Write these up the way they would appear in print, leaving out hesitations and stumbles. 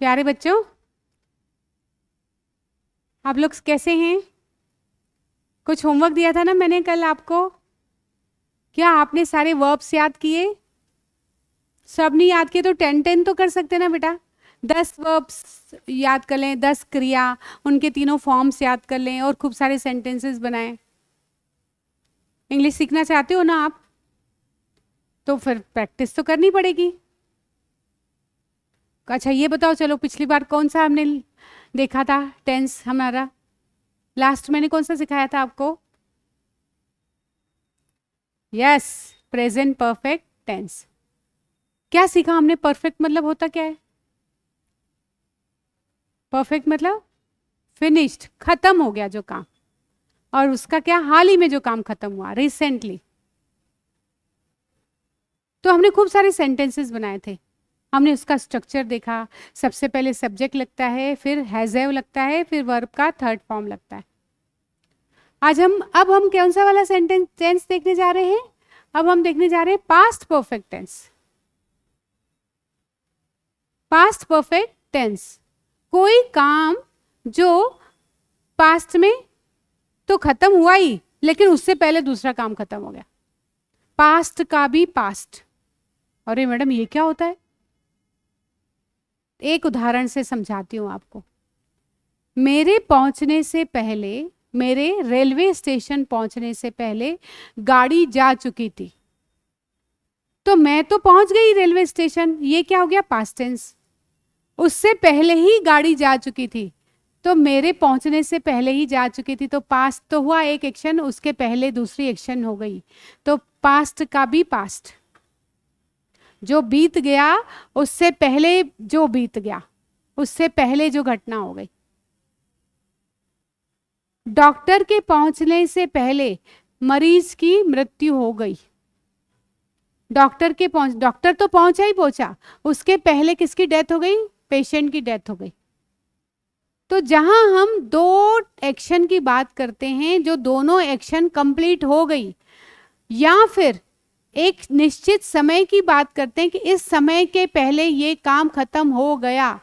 प्यारे बच्चों, आप लोग कैसे हैं? कुछ होमवर्क दिया था ना मैंने कल आपको। क्या आपने सारे वर्ब्स याद किए? सब नहीं याद किए तो 10 तो कर सकते ना बेटा। 10 वर्ब्स याद कर लें, 10 क्रिया, उनके तीनों फॉर्म्स याद कर लें और खूब सारे सेंटेंसेस बनाएं। इंग्लिश सीखना चाहते हो ना आप, तो फिर प्रैक्टिस तो करनी पड़ेगी। अच्छा ये बताओ, चलो पिछली बार कौन सा हमने देखा था टेंस हमारा? लास्ट मैंने कौन सा सिखाया था आपको? Yes, present perfect tense. क्या सीखा हमने? परफेक्ट मतलब होता क्या है? परफेक्ट मतलब फिनिश्ड, खत्म हो गया जो काम। और उसका क्या, हाल ही में जो काम खत्म हुआ, रिसेंटली। तो हमने खूब सारे सेंटेंसेस बनाए थे, हमने उसका स्ट्रक्चर देखा। सबसे पहले सब्जेक्ट लगता है, फिर हैज़ लगता है, फिर वर्ब का थर्ड फॉर्म लगता है। अब हम कौन सा वाला सेंटेंस टेंस देखने जा रहे हैं? अब हम देखने जा रहे हैं past perfect tense. Past perfect tense, कोई काम जो पास्ट में तो खत्म हुआ ही, लेकिन उससे पहले दूसरा काम खत्म हो गया। पास्ट का भी पास्ट। अरे मैडम ये क्या होता है? एक उदाहरण से समझाती हूं आपको। मेरे पहुंचने से पहले, मेरे रेलवे स्टेशन पहुंचने से पहले गाड़ी जा चुकी थी। तो मैं तो पहुंच गई रेलवे स्टेशन, ये क्या हो गया? Past tense. उससे पहले ही गाड़ी जा चुकी थी, तो मेरे पहुंचने से पहले ही जा चुकी थी, तो पास्ट तो हुआ एक एक्शन, उसके पहले दूसरी एक्शन हो गई। तो पास्ट का भी पास्ट, जो बीत गया उससे पहले जो बीत गया, उससे पहले जो घटना हो गई। डॉक्टर के पहुंचने से पहले मरीज की मृत्यु हो गई। डॉक्टर तो पहुंचा ही पहुंचा, उसके पहले किसकी डेथ हो गई? पेशेंट की डेथ हो गई। तो जहां हम दो एक्शन की बात करते हैं, जो दोनों एक्शन कंप्लीट हो गई, या फिर एक निश्चित समय की बात करते हैं कि इस समय के पहले ये काम खत्म हो गया,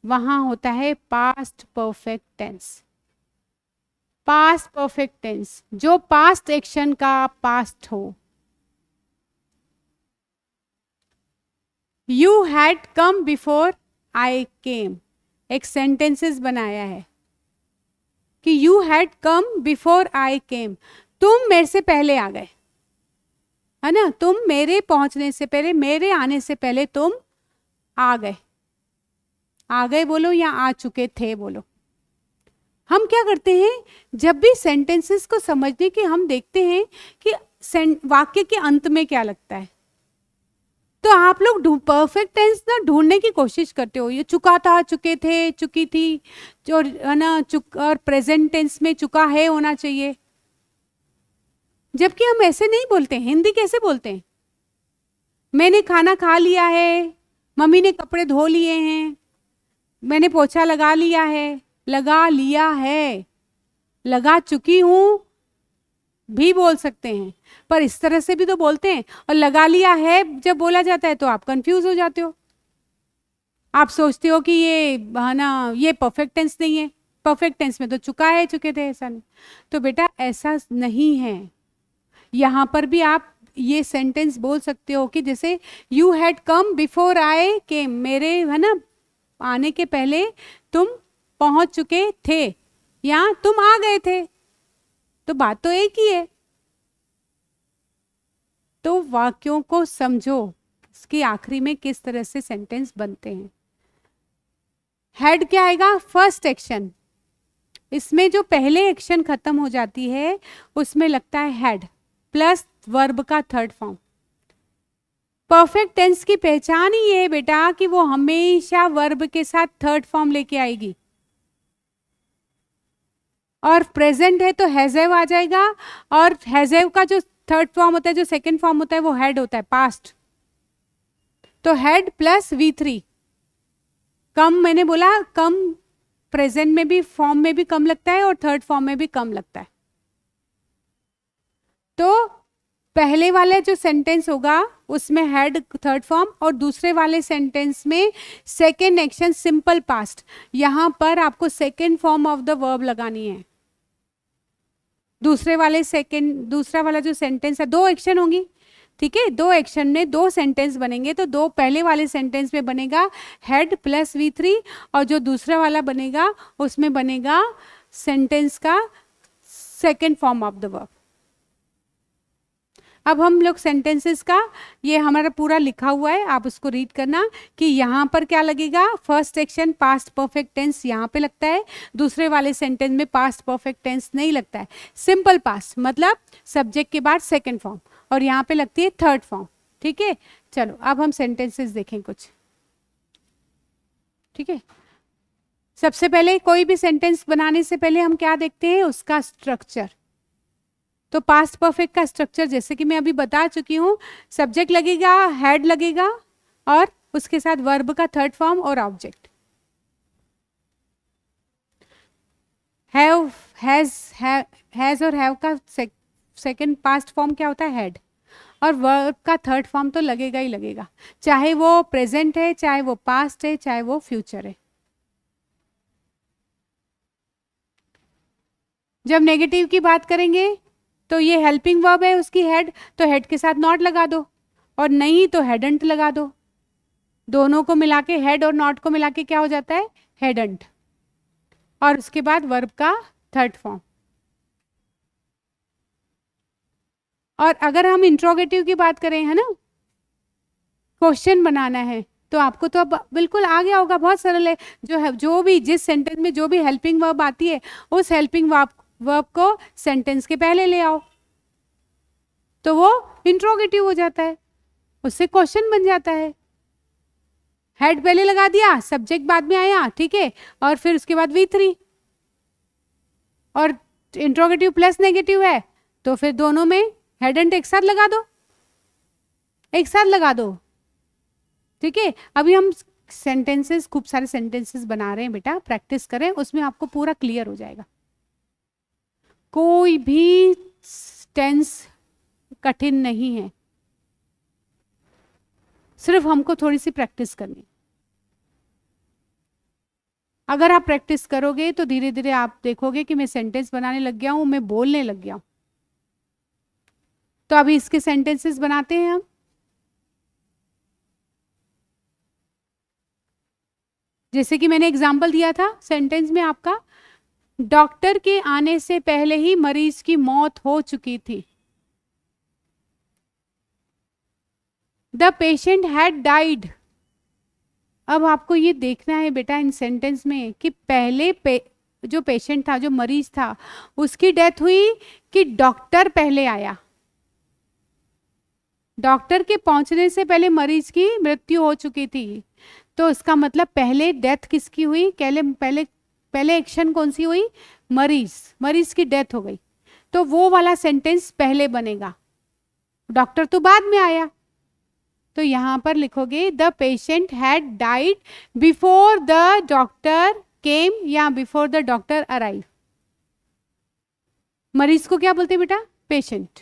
वहां होता है past perfect tense. Past perfect tense, जो पास्ट एक्शन का पास्ट हो। You had come before I came, एक सेंटेंसेस बनाया है कि you had come before I came, तुम मेरे से पहले आ गए, है ना? तुम मेरे पहुंचने से पहले, मेरे आने से पहले तुम आ गए। आ गए बोलो या आ चुके थे बोलो। हम क्या करते हैं, जब भी सेंटेंसेस को समझने की हम देखते हैं कि वाक्य के अंत में क्या लगता है, तो आप लोग परफेक्ट टेंस ना ढूंढने की कोशिश करते हो। ये चुका था, चुके थे, चुकी थी, जो है ना, और प्रेजेंट टेंस में चुका है होना चाहिए। जबकि हम ऐसे नहीं बोलते। हिंदी कैसे बोलते हैं? मैंने खाना खा लिया है, मम्मी ने कपड़े धो लिए हैं, मैंने पोछा लगा लिया है, लगा लिया है, लगा चुकी हूं भी बोल सकते हैं, पर इस तरह से भी तो बोलते हैं। और लगा लिया है जब बोला जाता है तो आप कंफ्यूज हो जाते हो, आप सोचते हो कि ये है ना, ये परफेक्ट टेंस नहीं है, परफेक्ट टेंस में तो चुका है, चुके थे, ऐसा नहीं। तो बेटा ऐसा नहीं है। यहां पर भी आप ये सेंटेंस बोल सकते हो कि जैसे you had come before I came, मेरे है ना आने के पहले तुम पहुंच चुके थे, या तुम आ गए थे, तो बात तो एक ही है। तो वाक्यों को समझो, इसके आखिरी में किस तरह से सेंटेंस बनते हैं। हेड क्या आएगा? First action. इसमें जो पहले एक्शन खत्म हो जाती है उसमें लगता है हेड प्लस वर्ब का थर्ड फॉर्म। परफेक्ट टेंस की पहचान ही है बेटा कि वो हमेशा वर्ब के साथ थर्ड फॉर्म लेके आएगी। और प्रेजेंट है तो हैज़ आ जाएगा, और हैज़ का जो थर्ड फॉर्म होता है, जो सेकंड फॉर्म होता है, वो हेड होता है, पास्ट। तो हेड प्लस V3। कम, मैंने बोला कम प्रेजेंट में भी, फॉर्म में भी कम लगता है और थर्ड फॉर्म में भी कम लगता है। तो पहले वाला जो सेंटेंस होगा उसमें हैड थर्ड फॉर्म, और दूसरे वाले सेंटेंस में सेकेंड एक्शन सिंपल पास्ट। यहां पर आपको second form of the verb लगानी है। दूसरा वाला जो सेंटेंस है, दो एक्शन होंगी, ठीक है, दो एक्शन में दो सेंटेंस बनेंगे, तो दो पहले वाले सेंटेंस में बनेगा हेड प्लस V3, और जो दूसरा वाला बनेगा उसमें बनेगा सेंटेंस का second form of the verb. अब हम लोग सेंटेंसेस का, ये हमारा पूरा लिखा हुआ है, आप उसको रीड करना कि यहाँ पर क्या लगेगा। First action past perfect tense यहाँ पे लगता है, दूसरे वाले सेंटेंस में पास्ट परफेक्ट टेंस नहीं लगता है, सिंपल पास्ट मतलब सब्जेक्ट के बाद सेकेंड फॉर्म, और यहाँ पे लगती है थर्ड फॉर्म। ठीक है, चलो अब हम सेंटेंसेस देखें कुछ। ठीक है, सबसे पहले कोई भी सेंटेंस बनाने से पहले हम क्या देखते हैं, उसका स्ट्रक्चर। तो पास्ट परफेक्ट का स्ट्रक्चर जैसे कि मैं अभी बता चुकी हूं, सब्जेक्ट लगेगा, हेड लगेगा, और उसके साथ वर्ब का थर्ड फॉर्म और ऑब्जेक्ट। हैव, हैज और हैव का सेकंड पास्ट फॉर्म क्या होता है, हेड, और वर्ब का थर्ड फॉर्म तो लगेगा ही लगेगा, चाहे वो प्रेजेंट है, चाहे वो पास्ट है, चाहे वो फ्यूचर है। जब नेगेटिव की बात करेंगे तो ये हेल्पिंग वर्ब है उसकी हेड, तो हेड के साथ नॉट लगा दो, और नहीं तो हेडंट लगा दो। दोनों को मिला के, हेड और नॉट को मिला के क्या हो जाता है, हेडंट, और उसके बाद वर्ब का थर्ड फॉर्म। और अगर हम इंट्रोगेटिव की बात करें, है ना, क्वेश्चन बनाना है, तो आपको तो अब बिल्कुल आ गया होगा, बहुत सरल है। जो भी जिस सेंटेंस में जो भी हेल्पिंग वर्ब आती है, उस हेल्पिंग वर्ब को सेंटेंस के पहले ले आओ, तो वो इंट्रोगेटिव हो जाता है, उससे क्वेश्चन बन जाता है। हेड पहले लगा दिया, सब्जेक्ट बाद में आया, ठीक है, और फिर उसके बाद V3, और इंट्रोगेटिव प्लस नेगेटिव है, तो फिर दोनों में हेड एंड एक साथ लगा दो, एक साथ लगा दो। ठीक है, अभी हम सेंटेंसेस, खूब सारे सेंटेंसेस बना रहे हैं बेटा, प्रैक्टिस करें, उसमें आपको पूरा क्लियर हो जाएगा। कोई भी टेंस कठिन नहीं है, सिर्फ हमको थोड़ी सी प्रैक्टिस करनी। अगर आप प्रैक्टिस करोगे तो धीरे धीरे आप देखोगे कि मैं सेंटेंस बनाने लग गया हूं, मैं बोलने लग गया हूं। तो अभी इसके सेंटेंसेस बनाते हैं हम। जैसे कि मैंने एग्जाम्पल दिया था सेंटेंस में आपका, डॉक्टर के आने से पहले ही मरीज की मौत हो चुकी थी। The patient had died. अब आपको ये देखना है बेटा इन सेंटेंस में कि पहले जो पेशेंट था, जो मरीज था, उसकी डेथ हुई कि डॉक्टर पहले आया। डॉक्टर के पहुंचने से पहले मरीज की मृत्यु हो चुकी थी, तो इसका मतलब पहले डेथ किसकी हुई, पहले पहले एक्शन कौन सी हुई, मरीज की डेथ हो गई, तो वो वाला सेंटेंस पहले बनेगा, डॉक्टर तो बाद में आया। तो यहां पर लिखोगे the patient had died before the doctor केम, या बिफोर द डॉक्टर अराइव। मरीज को क्या बोलते हैं बेटा, पेशेंट।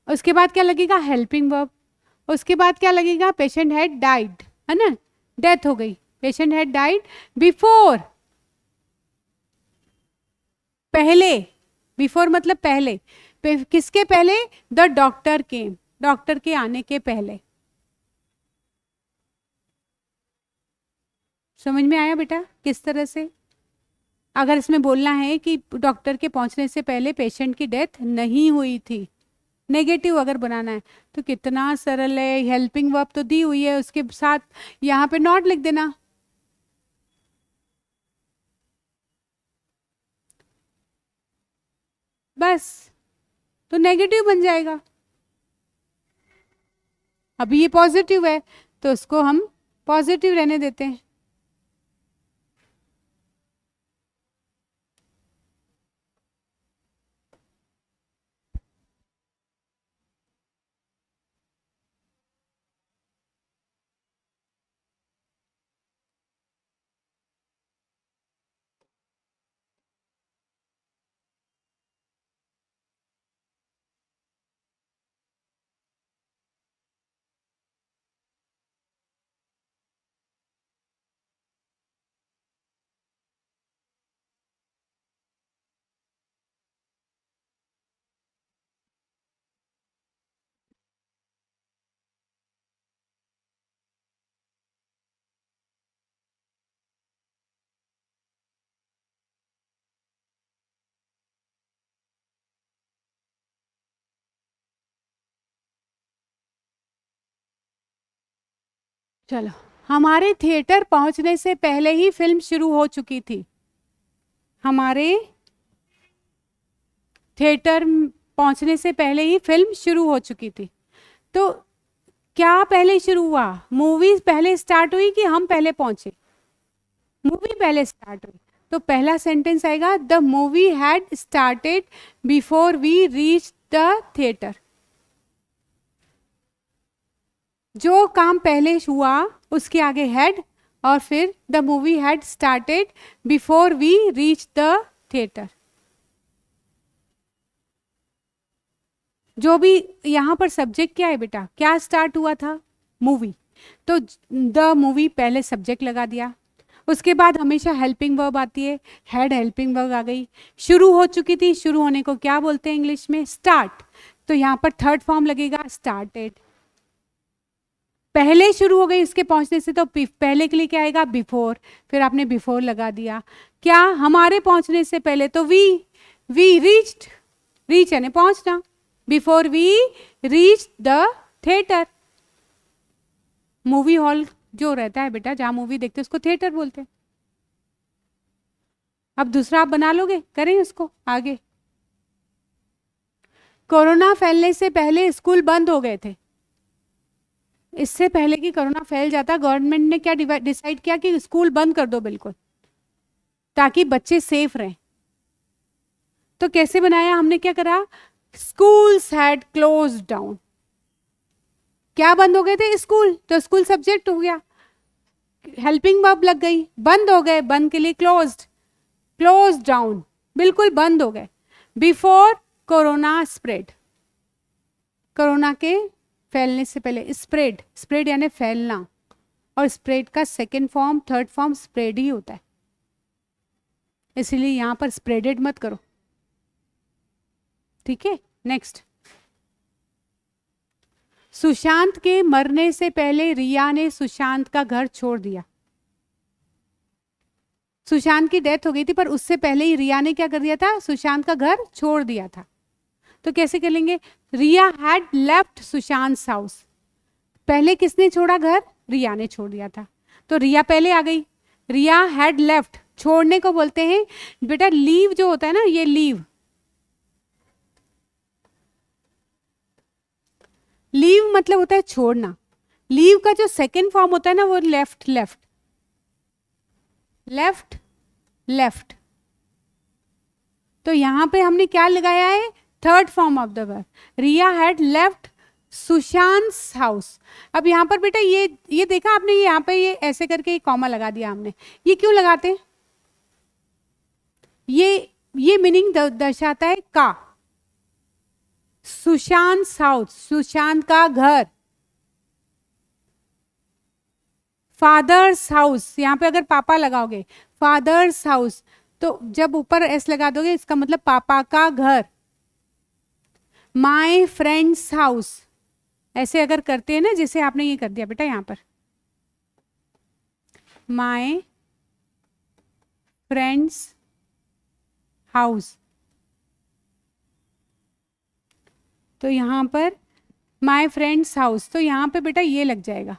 उसके बाद क्या लगेगा, हेल्पिंग वर्ब। उसके बाद क्या लगेगा, पेशेंट हैड डाइड, है ना, डेथ हो गई, पेशेंट हैड डाइड बिफोर, पहले, बिफोर मतलब पहले, किसके पहले, द डॉक्टर केम, डॉक्टर के आने के पहले। समझ में आया बेटा किस तरह से। अगर इसमें बोलना है कि डॉक्टर के पहुंचने से पहले पेशेंट की डेथ नहीं हुई थी, नेगेटिव अगर बनाना है, तो कितना सरल है। हेल्पिंग वर्ब तो दी हुई है, उसके साथ यहाँ पे नॉट लिख देना, बस, तो नेगेटिव बन जाएगा। अभी ये पॉजिटिव है, तो उसको हम पॉजिटिव रहने देते हैं। चलो, हमारे थिएटर पहुंचने से पहले ही फिल्म शुरू हो चुकी थी। हमारे थिएटर पहुंचने से पहले ही फिल्म शुरू हो चुकी थी। तो क्या पहले शुरू हुआ? मूवी पहले स्टार्ट हुई कि हम पहले पहुंचे? मूवी पहले स्टार्ट हुई। तो पहला सेंटेंस आएगा, the movie had started before we reach the theatre. जो काम पहले हुआ उसके आगे हैड, और फिर the movie had started before we reach the theatre. जो भी यहाँ पर सब्जेक्ट क्या है बेटा, क्या स्टार्ट हुआ था? मूवी। तो द मूवी पहले सब्जेक्ट लगा दिया। उसके बाद हमेशा हेल्पिंग वर्ब आती है, हैड हेल्पिंग वर्ब आ गई। शुरू हो चुकी थी, शुरू होने को क्या बोलते हैं इंग्लिश में? स्टार्ट। तो यहाँ पर थर्ड फॉर्म लगेगा, स्टार्टेड। पहले शुरू हो गई उसके पहुंचने से, तो पहले के लिए क्या आएगा? बिफोर। फिर आपने बिफोर लगा दिया। क्या? हमारे पहुंचने से पहले, तो वी रीच्ड। रीच यानी पहुंचना। Before we reach the theatre. Movie hall जो रहता है बेटा, जहां मूवी देखते हैं उसको थिएटर बोलते हैं। अब दूसरा आप बना लोगे, करें उसको आगे। कोरोना फैलने से पहले स्कूल बंद हो गए थे। इससे पहले कि कोरोना फैल जाता, गवर्नमेंट ने क्या डिसाइड किया कि स्कूल बंद कर दो बिल्कुल, ताकि बच्चे सेफ रहें। तो कैसे बनाया हमने? क्या करा? Schools had close down. क्या बंद हो गए थे? स्कूल। तो स्कूल सब्जेक्ट हो गया, हेल्पिंग वर्ब लग गई। बंद हो गए, बंद के लिए क्लोज्ड। क्लोज डाउन, बिल्कुल बंद हो गए। बिफोर कोरोना स्प्रेड, कोरोना के फैलने से पहले। स्प्रेड, स्प्रेड यानी फैलना, और स्प्रेड का second form third form spread ही होता है, इसीलिए यहां पर स्प्रेडेड मत करो। ठीक है, नेक्स्ट। सुशांत के मरने से पहले रिया ने सुशांत का घर छोड़ दिया। सुशांत की डेथ हो गई थी, पर उससे पहले ही रिया ने क्या कर दिया था? सुशांत का घर छोड़ दिया था। तो कैसे कर लेंगे? रिया हैड लेफ्ट सुशांत हाउस। पहले किसने छोड़ा घर? रिया ने छोड़ दिया था। तो रिया पहले आ गई। रिया हैड लेफ्ट, छोड़ने को बोलते हैं बेटा लीव, जो होता है ना, ये लीव। लीव मतलब होता है छोड़ना। लीव का जो सेकेंड फॉर्म होता है ना, वो लेफ्ट। Left left left. तो यहां पे हमने क्या लगाया है? Third form of the verb. Riya had left Sushant house. अब यहां पर बेटा ये देखा आपने, ये यहां पे ये ऐसे करके कॉमा लगा दिया हमने। ये क्यों लगाते हैं? ये मीनिंग दर्शाता है का। सुशांत हाउस, सुशांत का घर। फादर्स हाउस, यहां पे अगर पापा लगाओगे फादर्स हाउस, तो जब ऊपर एस लगा दोगे इसका मतलब पापा का घर। माई फ्रेंड्स हाउस, ऐसे अगर करते हैं ना, जैसे आपने ये कर दिया बेटा यहां पर, माई फ्रेंड्स हाउस, तो यहां पर माई फ्रेंड्स हाउस, तो यहां पे बेटा ये लग जाएगा।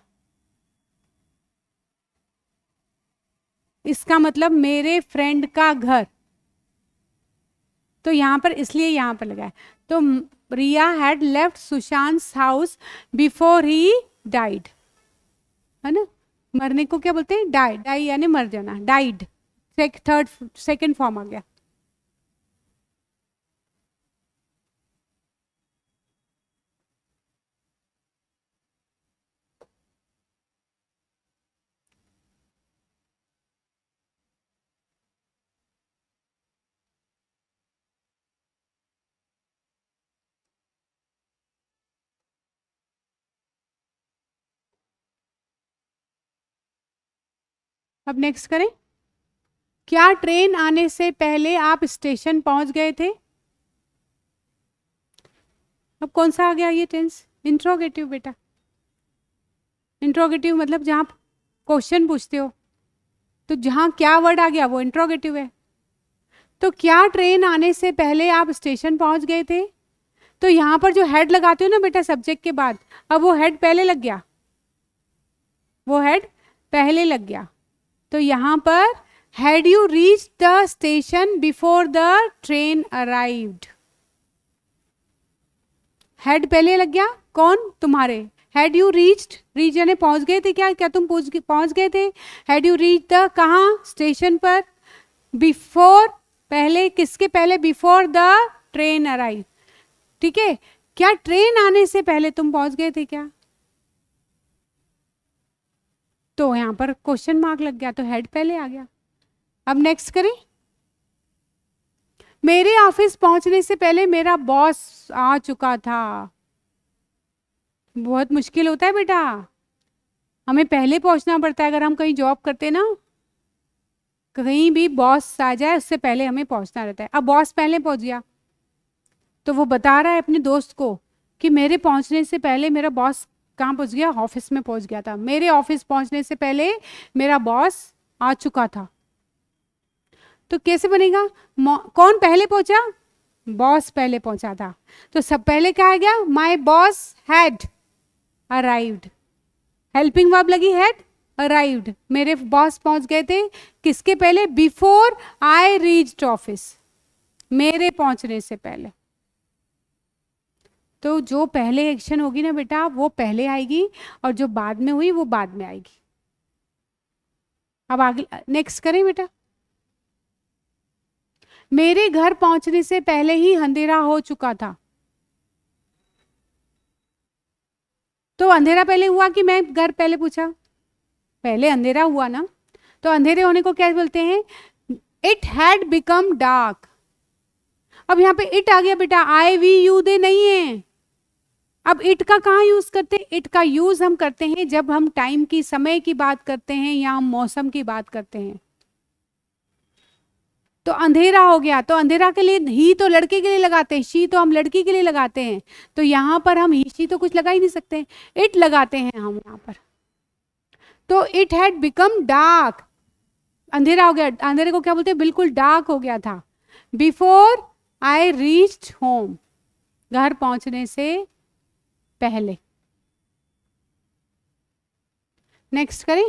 इसका मतलब मेरे फ्रेंड का घर। तो यहां पर इसलिए यहां पर लगा है। तो Riya had left Sushant house before ही डाइड, है ना? मरने को क्या बोलते हैं? डाई। डाई यानी मर जाना, डाइड। थर्ड सेकेंड फॉर्म आ गया। अब नेक्स्ट करें। क्या ट्रेन आने से पहले आप स्टेशन पहुंच गए थे? अब कौन सा आ गया ये टेंस? इंट्रोगेटिव बेटा। इंट्रोगेटिव मतलब जहां क्वेश्चन पूछते हो, तो जहां क्या वर्ड आ गया वो इंट्रोगेटिव है। तो क्या ट्रेन आने से पहले आप स्टेशन पहुंच गए थे? तो यहां पर जो हेड लगाते हो ना बेटा सब्जेक्ट के बाद, अब वो हेड पहले लग गया। वो हेड पहले लग गया। तो यहाँ पर had you reach the station before the train arrived, head पहले लग गया, कौन, तुम्हारे। हैड यू रीच्ड, रीच यानी पहुंच गए थे क्या, क्या तुम पहुंच गए थे। हैड यू रीच द, कहाँ, स्टेशन पर। बिफोर, पहले, किसके पहले, बिफोर द ट्रेन अराइव, ठीक है। क्या ट्रेन आने से पहले तुम पहुंच गए थे क्या। तो यहां पर क्वेश्चन मार्क लग गया, तो हेड पहले आ गया। अब नेक्स्ट करें। मेरे ऑफिस पहुंचने से पहले मेरा बॉस आ चुका था। बहुत मुश्किल होता है बेटा, हमें पहले पहुंचना पड़ता है। अगर हम कहीं जॉब करते ना, कहीं भी बॉस आ जाए उससे पहले हमें पहुंचना रहता है। अब बॉस पहले पहुंच गया तो वो बता रहा है अपने दोस्त को कि मेरे पहुंचने से पहले मेरा बॉस कहाँ पहुंच गया, ऑफिस में पहुंच गया था। मेरे ऑफिस पहुंचने से पहले मेरा बॉस आ चुका था। तो कैसे बनेगा, कौन पहले पहुंचा, बॉस पहले पहुंचा था। तो सब पहले क्या आ गया, my boss had arrived, helping verb लगी हैड, अराइव्ड, मेरे बॉस पहुंच गए थे किसके पहले, बिफोर आई रीच्ड ऑफिस, मेरे पहुंचने से पहले। तो जो पहले एक्शन होगी ना बेटा वो पहले आएगी, और जो बाद में हुई वो बाद में आएगी। अब आगे नेक्स्ट करें बेटा। मेरे घर पहुंचने से पहले ही अंधेरा हो चुका था। तो अंधेरा पहले हुआ कि मैं घर पहले पूछा, पहले अंधेरा हुआ ना। तो अंधेरे होने को क्या बोलते हैं, इट हैड बिकम डार्क। अब यहाँ पे इट आ गया बेटा, आई वी यू दे नहीं है। अब इट का कहाँ यूज करते हैं, इट का यूज हम करते हैं जब हम टाइम की, समय की बात करते हैं या हम मौसम की बात करते हैं। तो अंधेरा हो गया, तो अंधेरा के लिए ही तो लड़के के लिए लगाते हैं, शी तो हम लड़की के लिए लगाते हैं। तो यहाँ पर हम ही शी तो कुछ लगा ही नहीं सकते, इट लगाते हैं हम यहाँ पर। तो इट हैड बिकम डार्क, अंधेरा हो गया, अंधेरे को क्या बोलते हैं, बिल्कुल डार्क हो गया था। बिफोर आई रीच्ड होम, घर पहुंचने से पहले। नेक्स्ट करें।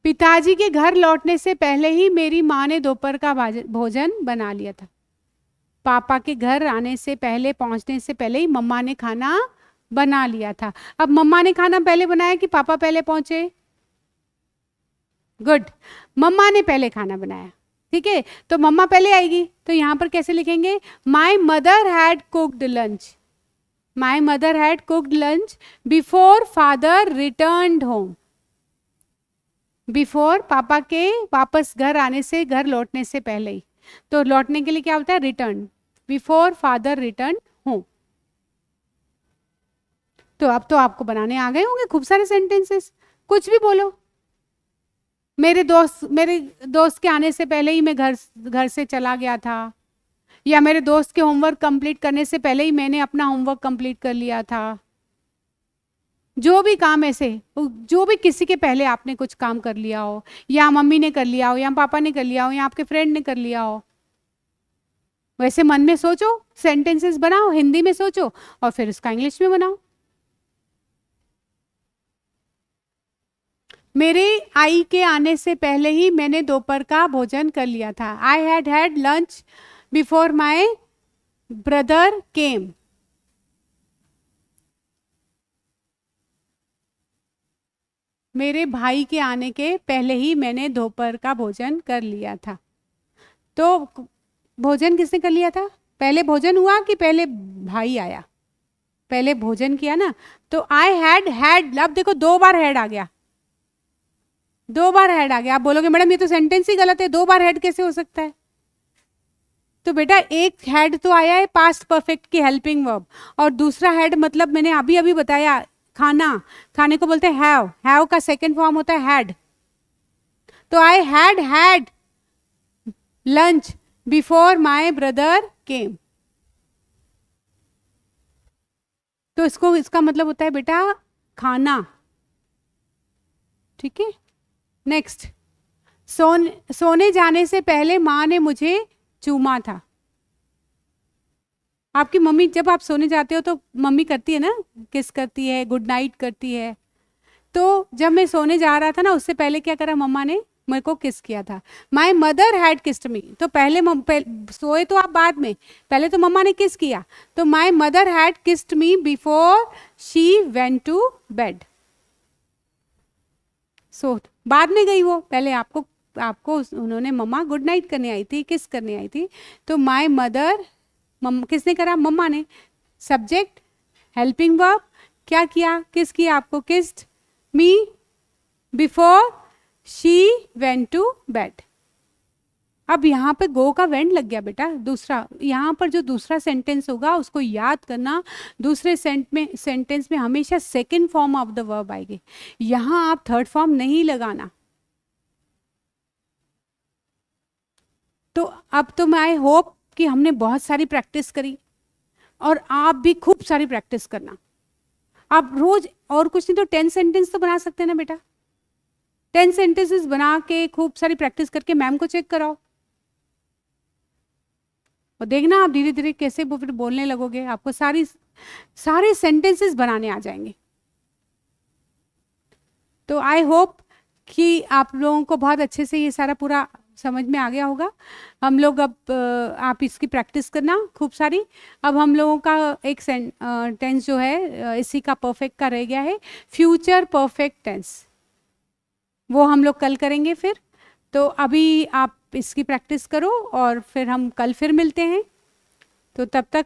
पिताजी के घर लौटने से पहले ही मेरी माँ ने दोपहर का भोजन बना लिया था। पापा के घर आने से पहले, पहुंचने से पहले ही मम्मा ने खाना बना लिया था। अब मम्मा ने खाना पहले बनाया कि पापा पहले पहुंचे, गुड, मम्मा ने पहले खाना बनाया, ठीक है। तो मम्मा पहले आएगी, तो यहां पर कैसे लिखेंगे, माई mother had cooked lunch, my mother had cooked lunch before father returned home, before पापा के वापस घर आने से, घर लौटने से पहले ही। तो लौटने के लिए क्या होता है, return, before father return home. तो अब तो आपको बनाने आ गए होंगे खूब सारे सेंटेंसेस, कुछ भी बोलो। मेरे दोस्त के आने से पहले ही मैं घर से चला गया था, या मेरे दोस्त के होमवर्क कंप्लीट करने से पहले ही मैंने अपना होमवर्क कंप्लीट कर लिया था। जो भी काम ऐसे, जो भी किसी के पहले आपने कुछ काम कर लिया हो, या मम्मी ने कर लिया हो, या पापा ने कर लिया हो, या आपके फ्रेंड ने कर लिया हो, वैसे मन में सोचो, सेंटेंसेस बनाओ, हिंदी में सोचो और फिर उसका इंग्लिश में बनाओ। मेरे आई के आने से पहले ही मैंने दोपहर का भोजन कर लिया था। I had had lunch before my brother केम। मेरे भाई के आने के पहले ही मैंने दोपहर का भोजन कर लिया था। तो भोजन किसने कर लिया था, पहले भोजन हुआ कि पहले भाई आया, पहले भोजन किया ना। तो आई हैड हैड, अब देखो दो बार हेड आ गया, दो बार हेड आ गया। आप बोलोगे मैडम ये तो सेंटेंस ही गलत है, दो बार हेड कैसे हो सकता है। तो बेटा एक हेड तो आया है पास्ट परफेक्ट की हेल्पिंग वर्ब, और दूसरा हेड मतलब मैंने अभी अभी बताया, खाना, खाने को बोलते हैं हैव का सेकंड फॉर्म होता है हैड। तो I had had lunch before my brother केम। तो इसका मतलब होता है बेटा खाना, ठीक है। नेक्स्ट, सोने जाने से पहले माँ ने मुझे चूमा था। आपकी मम्मी जब आप सोने जाते हो तो मम्मी करती है ना, किस करती है, गुड नाइट करती है, तो जब मैं सोने जा रहा था ना, उससे पहले क्या करा, मम्मा ने मेरे को किस किया था। माई मदर हैड किस्ड मी, तो सोए तो आप बाद में, पहले तो मम्मा ने किस किया। तो my mother had kissed me before she went to bed. So बाद में गई वो, पहले आपको उन्होंने मम्मा गुड नाइट करने आई थी, किस करने आई थी। तो माई मदर, किसने करा, मम्मा ने। सब्जेक्ट हेल्पिंग वर्ब, क्या किया, किस किया आपको, kissed me before she went to bed. अब यहाँ पे गो का वेंट लग गया बेटा दूसरा। यहाँ पर जो दूसरा सेंटेंस होगा उसको याद करना, दूसरे सेंटेंस में हमेशा second form of the verb आएगी, यहाँ आप थर्ड फॉर्म नहीं लगाना। तो अब तो मैं आई होप कि हमने बहुत सारी प्रैक्टिस करी, और आप भी खूब सारी प्रैक्टिस करना। आप रोज, और कुछ नहीं तो 10 सेंटेंस तो बना सकते हैं ना बेटा। 10 सेंटेंसेस बना के खूब सारी प्रैक्टिस करके मैम को चेक कराओ, और देखना आप धीरे धीरे कैसे वो फिर बोलने लगोगे, आपको सारे सेंटेंसेस बनाने आ जाएंगे। तो आई होप कि आप लोगों को बहुत अच्छे से ये सारा पूरा समझ में आ गया होगा। हम लोग अब आप इसकी प्रैक्टिस करना खूब सारी। अब हम लोगों का एक टेंस जो है इसी का परफेक्ट का रह गया है, फ्यूचर परफेक्ट टेंस, वो हम लोग कल करेंगे फिर। तो अभी आप इसकी प्रैक्टिस करो और फिर हम कल फिर मिलते हैं। तो तब तक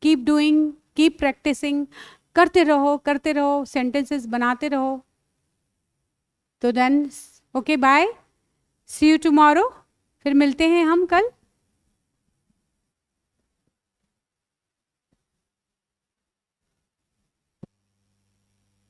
कीप डूइंग, कीप प्रैक्टिसिंग, करते रहो, सेंटेंसेस बनाते रहो। तो then okay bye, see you tomorrow, फिर मिलते हैं हम कल।